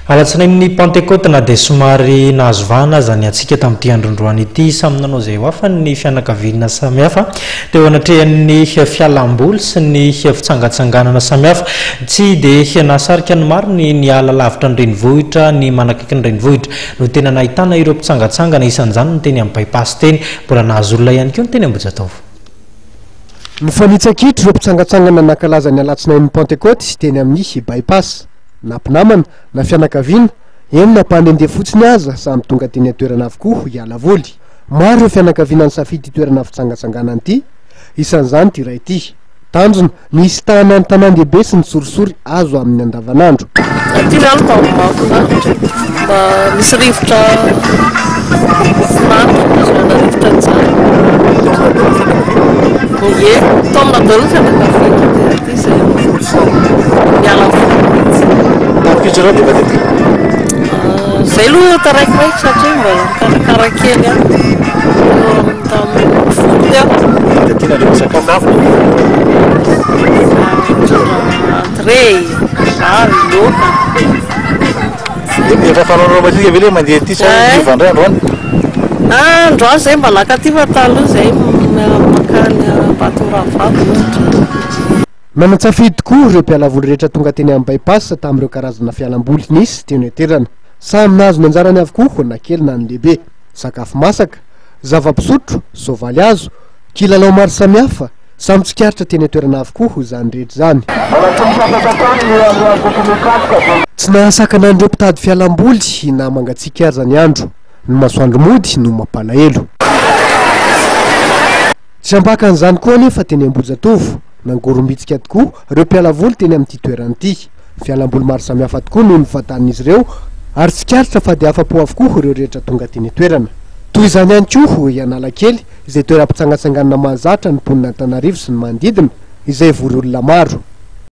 Alatsinain'ny Pentecôte na dia somary nahazovana zany antsika tamin'ity androndroany ity samy nanao izay hafa ny fianakaviana samihafa teo anatrehan'ny fialamboly sy ny fitsangatsanganana samihafa tsy dia nahasarika ny maro ny ala lavitra ny renivohitra ny manakaiky ny renivohitra no tena nahitana ireo mpitsangatsangana isan'izany ny teny amin'ny bypass teny mbola nahazo olona ihany koa ny teny Ambohijatovo. Ny fanitsakitry ireo mpitsangatsangana nankalaza ny alatsinain'ny Pentecôte sy teny amin'ny bypass nampinamana na fianakaviana eny nampandehandeha fotsiny aza samy tonga teny atoerana avokoa hiala voly. Maro ireo fianakaviana ny safidy toerana fitsangatsanganana ity, isan'izany ty ray ity. Tanjona nisy tanany tanan-dehibe sy ny sorisory azo amin'ny andavanandro. Ty zany mba mahafinaritra mba misy rivotra finaritra azona rivotra tsara. Ye, taomina daholo ny fianakaviana dia ty zay miala voly. Zay aloha taraikiraiky satria mba karakara kely ihany tamin'ny folo dia tiana le misakafo entrée vary loka efa fanaonao matsika ve le mandeha ty sa ivandray androany androany zay mba laka ty fa taloha zay makany Batoravavo Nanatsafidy tokoa ireo mpialavoly rehetra tonga teny amin'ny bypass tamin'ireo karazana fialamboly nisy teny etoerana. Samy nahazo ny anjarany avokoa na kely na ny lehibe. Sakafo masaka, zava-pisotro, soavaly hazo, kilalao maro samihafa, samy tsikaritra teny etoerana avokoa izany rehetra zany. Tsy nahasakana an'ireo mpitady fialamboly na mangatsiaka aza ny andro, ny masoandro mody no mampalahelo. Tsy ambakan'izany koa anefa teny Ambohijatovo. Nangorombitsika tokoa ireo mpialavoly teny amin'ity toerana ity. Fialamboly maro samihafa tokoa no nifatan'izy ireo ary tsikaritra fa dia afa-po avokoa ireo rehetra tonga teny toerana. Toy izany ihany koa Analakely izay toeram-pitsangatsanganana mahazatra ny mponina Antananarivo sy ny manodidina izay vory olona maro.